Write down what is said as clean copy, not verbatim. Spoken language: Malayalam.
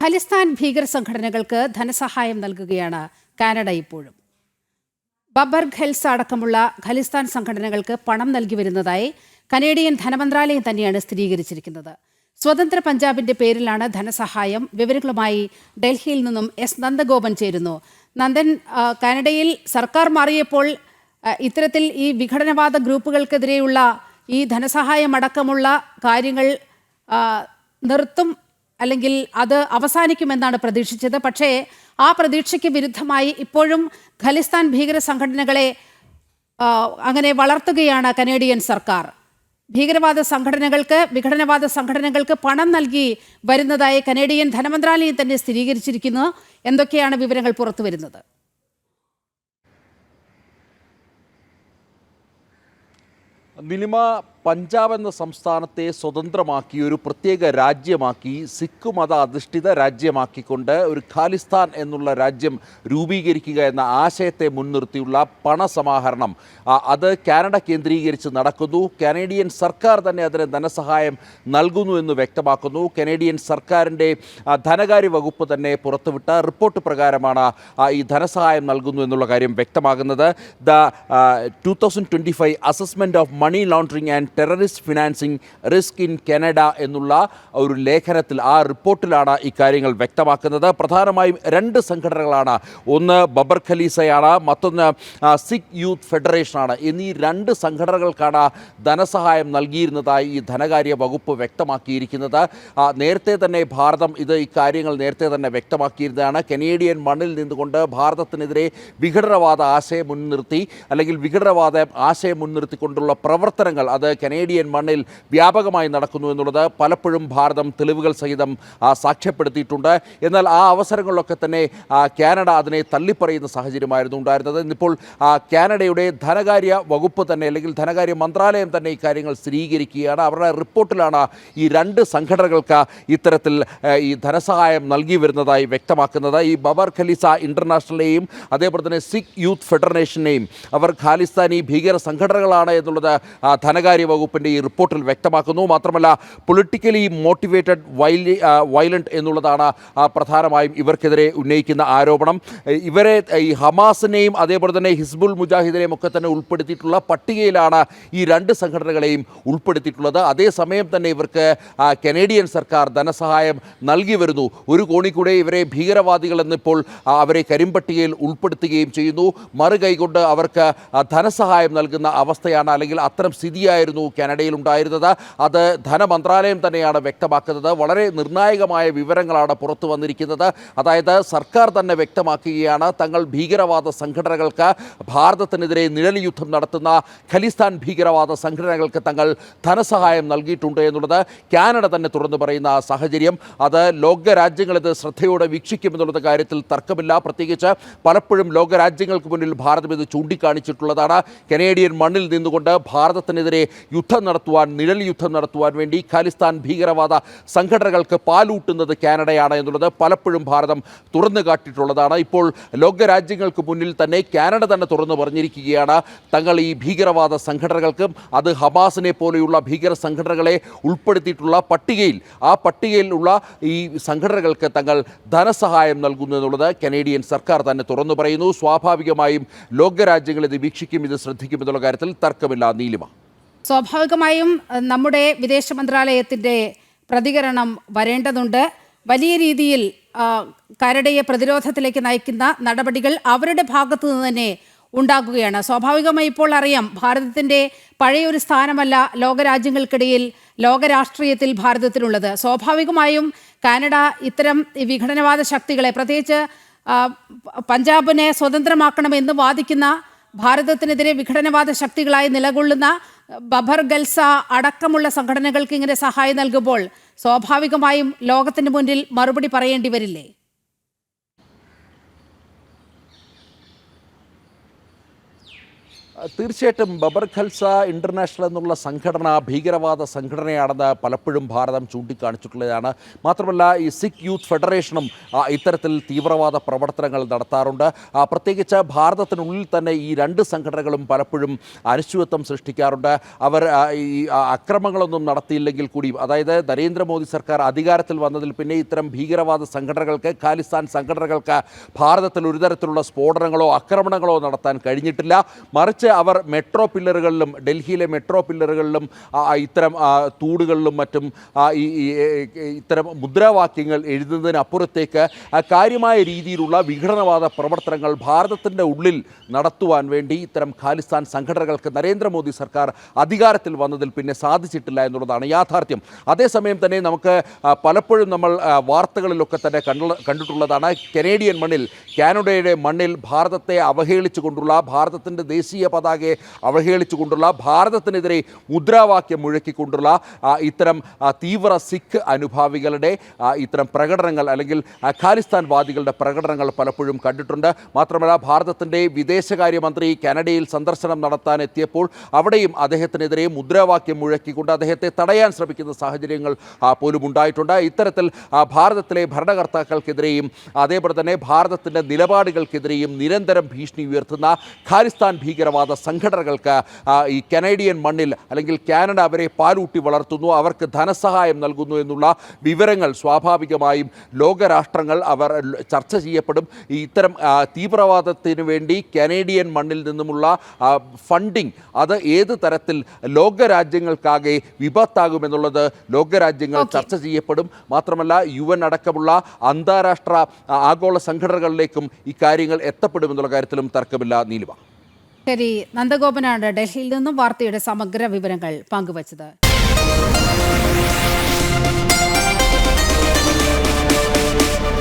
ഖലിസ്ഥാൻ ഭീകര സംഘടനകൾക്ക് ധനസഹായം നൽകുകയാണ് കാനഡ ഇപ്പോഴും. ബബർ ഖെൽസ അടക്കമുള്ള ഖലിസ്ഥാൻ സംഘടനകൾക്ക് പണം നൽകി വരുന്നതായി കനേഡിയൻ ധനമന്ത്രാലയം തന്നെയാണ് സ്ഥിരീകരിച്ചിരിക്കുന്നത്. സ്വതന്ത്ര പഞ്ചാബിന്റെ പേരിലാണ് ധനസഹായം. വിവരങ്ങളുമായി ഡൽഹിയിൽ നിന്നും എസ് നന്ദഗോപൻ ചേരുന്നു. നന്ദൻ, കാനഡയിൽ സർക്കാർ മാറിയപ്പോൾ ഇത്തരത്തിൽ ഈ വിഘടനവാദ ഗ്രൂപ്പുകൾക്കെതിരെയുള്ള ഈ ധനസഹായം അടക്കമുള്ള കാര്യങ്ങൾ നിർത്തും അല്ലെങ്കിൽ അത് അവസാനിക്കുമെന്നാണ് പ്രതീക്ഷിച്ചത്. പക്ഷേ ആ പ്രതീക്ഷയ്ക്ക് വിരുദ്ധമായി ഇപ്പോഴും ഖലിസ്ഥാൻ ഭീകര സംഘടനകളെ അങ്ങനെ വളർത്തുകയാണ് കനേഡിയൻ സർക്കാർ. വിഘടനവാദ സംഘടനകൾക്ക് പണം നൽകി വരുന്നതായി കനേഡിയൻ ധനമന്ത്രാലയം തന്നെ സ്ഥിരീകരിച്ചിരിക്കുന്നു. എന്തൊക്കെയാണ് വിവരങ്ങൾ പുറത്തു വരുന്നത്? നിലിമ, പഞ്ചാബ് എന്ന സംസ്ഥാനത്തെ സ്വതന്ത്രമാക്കി ഒരു പ്രത്യേക രാജ്യമാക്കി, സിഖ് മത അധിഷ്ഠിത രാജ്യമാക്കിക്കൊണ്ട് ഒരു ഖാലിസ്ഥാൻ എന്നുള്ള രാജ്യം രൂപീകരിക്കുക എന്ന ആശയത്തെ മുൻനിർത്തിയുള്ള പണസമാഹരണം അത് കാനഡ കേന്ദ്രീകരിച്ച് നടക്കുന്നു. കനേഡിയൻ സർക്കാർ തന്നെ അതിന് ധനസഹായം നൽകുന്നു എന്ന് വ്യക്തമാക്കുന്നു. കനേഡിയൻ സർക്കാരിൻ്റെ ധനകാര്യ വകുപ്പ് തന്നെ പുറത്തുവിട്ട റിപ്പോർട്ട് പ്രകാരമാണ് ഈ ധനസഹായം നൽകുന്നു എന്നുള്ള കാര്യം വ്യക്തമാകുന്നത്. The 2025 assessment of money laundering and terrorist financing risk in Canada എന്നുള്ള ഒരു ലേഖനത്തിൽ, ആ റിപ്പോർട്ടിലാണ് ഇക്കാര്യങ്ങൾ വ്യക്തമാക്കുന്നത്. പ്രധാനമായും രണ്ട് സംഘടനകളാണ്. ഒന്ന് ബബർ ഖലീസയാണ്, മറ്റൊന്ന് സിഖ് യൂത്ത് ഫെഡറേഷനാണ്. എന്നീ രണ്ട് സംഘടനകൾക്കാണ് ധനസഹായം നൽകിയിരുന്നതായി ഈ ധനകാര്യ വകുപ്പ് വ്യക്തമാക്കിയിരിക്കുന്നത്. നേരത്തെ തന്നെ ഭാരതം ഇക്കാര്യങ്ങൾ നേരത്തെ തന്നെ വ്യക്തമാക്കിയിരുന്നതാണ്. കനേഡിയൻ മണ്ണിൽ നിന്നുകൊണ്ട് ഭാരതത്തിനെതിരെ വിഘടനവാദ ആശയം മുൻനിർത്തി അല്ലെങ്കിൽ വിഘടനവാദ ആശയം മുൻനിർത്തിക്കൊണ്ടുള്ള പ്രവർത്തനങ്ങൾ അത് കനേഡിയൻ മണ്ണിൽ വ്യാപകമായി നടക്കുന്നു എന്നുള്ളത് പലപ്പോഴും ഭാരതം തെളിവുകൾ സഹിതം സാക്ഷ്യപ്പെടുത്തിയിട്ടുണ്ട്. എന്നാൽ ആ അവസരങ്ങളിലൊക്കെ തന്നെ കാനഡ അതിനെ തള്ളിപ്പറയുന്ന സാഹചര്യമായിരുന്നു ഉണ്ടായിരുന്നത്. ഇന്നിപ്പോൾ കാനഡയുടെ ധനകാര്യ വകുപ്പ് തന്നെ അല്ലെങ്കിൽ ധനകാര്യ മന്ത്രാലയം തന്നെ ഇക്കാര്യങ്ങൾ സ്ഥിരീകരിക്കുകയാണ്. അവരുടെ റിപ്പോർട്ടിലാണ് ഈ രണ്ട് സംഘടനകൾക്ക് ഇത്തരത്തിൽ ഈ ധനസഹായം നൽകി വരുന്നതായി വ്യക്തമാക്കുന്നത്. ഈ ബബർ ഖലീസ ഇൻ്റർനാഷണലിനെയും അതേപോലെ തന്നെ സിഖ് യൂത്ത് ഫെഡറേഷനെയും അവർ ഖാലിസ്ഥാനി ഭീകര സംഘടനകളാണ് എന്നുള്ളത് ധനകാര്യ വകുപ്പിൻ്റെ ഈ റിപ്പോർട്ടിൽ വ്യക്തമാക്കുന്നു. മാത്രമല്ല, പൊളിറ്റിക്കലി മോട്ടിവേറ്റഡ് വയലൻറ്റ് എന്നുള്ളതാണ് പ്രധാനമായും ഇവർക്കെതിരെ ഉന്നയിക്കുന്ന ആരോപണം. ഇവരെ ഈ ഹമാസിനെയും അതേപോലെ തന്നെ ഹിസ്ബുൾ മുജാഹിദിനെയും ഒക്കെ തന്നെ ഉൾപ്പെടുത്തിയിട്ടുള്ള പട്ടികയിലാണ് ഈ രണ്ട് സംഘടനകളെയും ഉൾപ്പെടുത്തിയിട്ടുള്ളത്. അതേസമയം തന്നെ ഇവർക്ക് കനേഡിയൻ സർക്കാർ ധനസഹായം നൽകി വരുന്നു. ഒരു കോണിൽ കൂടെ ഇവരെ ഭീകരവാദികൾ എന്നിപ്പോൾ അവരെ കരിമ്പട്ടികയിൽ ഉൾപ്പെടുത്തുകയും ചെയ്യുന്നു. മറുകൈകൊണ്ട് അവർക്ക് ധനസഹായം നൽകുന്ന അവസ്ഥയാണ് അല്ലെങ്കിൽ അത്തരം സ്ഥിതിയായിരുന്നു കാനഡയിൽ ഉണ്ടായിരുന്നത്. അത് ധനമന്ത്രാലയം തന്നെയാണ് വ്യക്തമാക്കുന്നത്. വളരെ നിർണായകമായ വിവരങ്ങളാണ് പുറത്തു വന്നിരിക്കുന്നത്. അതായത് സർക്കാർ തന്നെ വ്യക്തമാക്കുകയാണ് തങ്ങൾ ഭീകരവാദ സംഘടനകൾക്ക്, ഭാരതത്തിനെതിരെ നിഴൽ യുദ്ധം നടത്തുന്ന ഖലിസ്ഥാൻ ഭീകരവാദ സംഘടനകൾക്ക് തങ്ങൾ ധനസഹായം നൽകിയിട്ടുണ്ട് എന്നുള്ളത് കാനഡ തന്നെ തുറന്നു പറയുന്ന സാഹചര്യം. അത് ലോകരാജ്യങ്ങളിത് ശ്രദ്ധയോടെ വീക്ഷിക്കുമെന്നുള്ള കാര്യത്തിൽ തർക്കമില്ല. പ്രത്യേകിച്ച് പലപ്പോഴും ലോകരാജ്യങ്ങൾക്ക് മുന്നിൽ ഭാരതം ഇത് ചൂണ്ടിക്കാണിച്ചിട്ടുള്ളതാണ്. കനേഡിയൻ മണ്ണിൽ നിന്നുകൊണ്ട് ഭാരതത്തിനെതിരെ യുദ്ധം നടത്തുവാൻ, നിഴൽ യുദ്ധം നടത്തുവാൻ വേണ്ടി ഖാലിസ്ഥാൻ ഭീകരവാദ സംഘടനകൾക്ക് പാലൂട്ടുന്നത് കാനഡയാണ് എന്നുള്ളത് പലപ്പോഴും ഭാരതം തുറന്നു കാട്ടിയിട്ടുള്ളതാണ്. ഇപ്പോൾ ലോകരാജ്യങ്ങൾക്ക് മുന്നിൽ തന്നെ കാനഡ തന്നെ തുറന്നു പറഞ്ഞിരിക്കുകയാണ് തങ്ങൾ ഈ ഭീകരവാദ സംഘടനകൾക്കും അത് ഹമാസിനെ പോലെയുള്ള ഭീകര സംഘടനകളെ ഉൾപ്പെടുത്തിയിട്ടുള്ള ആ പട്ടികയിലുള്ള ഈ സംഘടനകൾക്ക് തങ്ങൾ ധനസഹായം നൽകുന്നു എന്നുള്ളത് കനേഡിയൻ സർക്കാർ തന്നെ തുറന്നു പറയുന്നു. സ്വാഭാവികമായും ലോകരാജ്യങ്ങൾ ഇത് വീക്ഷിക്കും, ഇത് ശ്രദ്ധിക്കും എന്നുള്ള കാര്യത്തിൽ തർക്കമില്ല. നീലിമ, സ്വാഭാവികമായും നമ്മുടെ വിദേശ മന്ത്രാലയത്തിൻ്റെ പ്രതികരണം വരേണ്ടതുണ്ട്. വലിയ രീതിയിൽ കാനഡയെ പ്രതിരോധത്തിലേക്ക് നയിക്കുന്ന നടപടികൾ അവരുടെ ഭാഗത്തു നിന്ന് തന്നെ ഉണ്ടാകുകയാണ്. സ്വാഭാവികമായി ഇപ്പോൾ അറിയാം, ഭാരതത്തിൻ്റെ പഴയൊരു സ്ഥാനമല്ല ലോകരാജ്യങ്ങൾക്കിടയിൽ ലോകരാഷ്ട്രീയത്തിൽ ഭാരതത്തിനുള്ളത്. സ്വാഭാവികമായും കാനഡ ഇത്തരം വിഘടനവാദ ശക്തികളെ, പ്രത്യേകിച്ച് പഞ്ചാബിനെ സ്വതന്ത്രമാക്കണമെന്ന് വാദിക്കുന്ന, ഭാരതത്തിനെതിരെ വിഘടനവാദ ശക്തികളായി നിലകൊള്ളുന്ന ബബർ ഖൽസ അടക്കമുള്ള സംഘടനകൾക്ക് ഇങ്ങനെ സഹായം നൽകുമ്പോൾ സ്വാഭാവികമായും ലോകത്തിന് മുന്നിൽ മറുപടി പറയേണ്ടി വരില്ലേ? തീർച്ചയായിട്ടും ബബർ ഖൽസ ഇൻ്റർനാഷണൽ എന്നുള്ള സംഘടന ഭീകരവാദ സംഘടനയാണെന്ന് പലപ്പോഴും ഭാരതം ചൂണ്ടിക്കാണിച്ചിട്ടുള്ളതാണ്. മാത്രമല്ല ഈ സിഖ് യൂത്ത് ഫെഡറേഷനും ഇത്തരത്തിൽ തീവ്രവാദ പ്രവർത്തനങ്ങൾ നടത്താറുണ്ട്. പ്രത്യേകിച്ച് ഭാരതത്തിനുള്ളിൽ തന്നെ ഈ രണ്ട് സംഘടനകളും പലപ്പോഴും അനിശ്ചിതത്വം സൃഷ്ടിക്കാറുണ്ട്. അവർ ഈ അക്രമങ്ങളൊന്നും നടത്തിയില്ലെങ്കിൽ കൂടി, അതായത് നരേന്ദ്രമോദി സർക്കാർ അധികാരത്തിൽ വന്നതിൽ പിന്നെ ഇത്തരം ഭീകരവാദ സംഘടനകൾക്ക്, ഖാലിസ്ഥാൻ സംഘടനകൾക്ക് ഭാരതത്തിൽ ഒരു തരത്തിലുള്ള സ്ഫോടനങ്ങളോ ആക്രമണങ്ങളോ നടത്താൻ കഴിഞ്ഞിട്ടില്ല. മറിച്ച് അവർ മെട്രോ പില്ലറുകളിലും, ഡൽഹിയിലെ മെട്രോ പില്ലറുകളിലും ഇത്തരം തൂടുകളിലും മറ്റും ഇത്തരം മുദ്രാവാക്യങ്ങൾ എഴുതുന്നതിനപ്പുറത്തേക്ക് കാര്യമായ രീതിയിലുള്ള വിഘടനവാദ പ്രവർത്തനങ്ങൾ ഭാരതത്തിൻ്റെ ഉള്ളിൽ നടത്തുവാൻ വേണ്ടി ഇത്തരം ഖാലിസ്ഥാൻ സംഘടനകൾക്ക് നരേന്ദ്രമോദി സർക്കാർ അധികാരത്തിൽ വന്നതിൽ പിന്നെ സാധിച്ചിട്ടില്ല എന്നുള്ളതാണ് യാഥാർത്ഥ്യം. അതേസമയം തന്നെ നമുക്ക് പലപ്പോഴും നമ്മൾ വാർത്തകളിലൊക്കെ തന്നെ കണ്ടിട്ടുള്ളതാണ്, കനേഡിയൻ മണ്ണിൽ, കാനഡയുടെ മണ്ണിൽ ഭാരതത്തെ അവഹേളിച്ചുകൊണ്ടുള്ള, ഭാരതത്തിൻ്റെ ദേശീയ പതാകയെ അവഹേളിച്ചുകൊണ്ടുള്ള, ഭാരതത്തിനെതിരെ മുദ്രാവാക്യം മുഴക്കിക്കൊണ്ടുള്ള ഇത്തരം തീവ്ര സിഖ് അനുഭാവികളുടെ ഇത്തരം പ്രകടനങ്ങൾ അല്ലെങ്കിൽ ഖാലിസ്ഥാൻവാദികളുടെ പ്രകടനങ്ങൾ പലപ്പോഴും കണ്ടിട്ടുണ്ട്. മാത്രമല്ല ഭാരതത്തിൻ്റെ വിദേശകാര്യമന്ത്രി കാനഡയിൽ സന്ദർശനം നടത്താൻ എത്തിയപ്പോൾ അവിടെയും അദ്ദേഹത്തിനെതിരെ മുദ്രാവാക്യം മുഴക്കിക്കൊണ്ട് അദ്ദേഹത്തെ തടയാൻ ശ്രമിക്കുന്ന സാഹചര്യങ്ങൾ പോലും ഉണ്ടായിട്ടുണ്ട്. ഇത്തരത്തിൽ ഭാരതത്തിലെ ഭരണകർത്താക്കൾക്കെതിരെയും അതേപോലെ തന്നെ ഭാരതത്തിൻ്റെ നിലപാടുകൾക്കെതിരെയും നിരന്തരം ഭീഷണി ഉയർത്തുന്ന ഖാലിസ്ഥാൻ ഭീകരവാദ സംഘടനകൾക്ക് ഈ കനേഡിയൻ മണ്ണിൽ അല്ലെങ്കിൽ കാനഡ അവരെ പാലൂട്ടി വളർത്തുന്നു, അവർക്ക് ധനസഹായം നൽകുന്നു എന്നുള്ള വിവരങ്ങൾ സ്വാഭാവികമായും ലോകരാഷ്ട്രങ്ങൾ അവർ ചർച്ച ചെയ്യപ്പെടും. ഇത്തരം തീവ്രവാദത്തിന് വേണ്ടി കനേഡിയൻ മണ്ണിൽ നിന്നുമുള്ള ഫണ്ടിങ് അത് ഏത് തരത്തിൽ ലോകരാജ്യങ്ങൾക്കാകെ വിപത്താകുമെന്നുള്ളത് ലോകരാജ്യങ്ങൾ ചർച്ച ചെയ്യപ്പെടും. മാത്രമല്ല UN അടക്കമുള്ള അന്താരാഷ്ട്ര ആഗോള സംഘടനകളിലേക്കും ഈ കാര്യങ്ങൾ എത്തപ്പെടുമെന്നുള്ള കാര്യത്തിലും തർക്കമില്ല. നീലിമ. ശരി, നന്ദഗോപനാണ് ഡൽഹിയിൽ നിന്നും വാർത്തയുടെ സമഗ്ര വിവരങ്ങൾ പങ്കുവച്ചത്.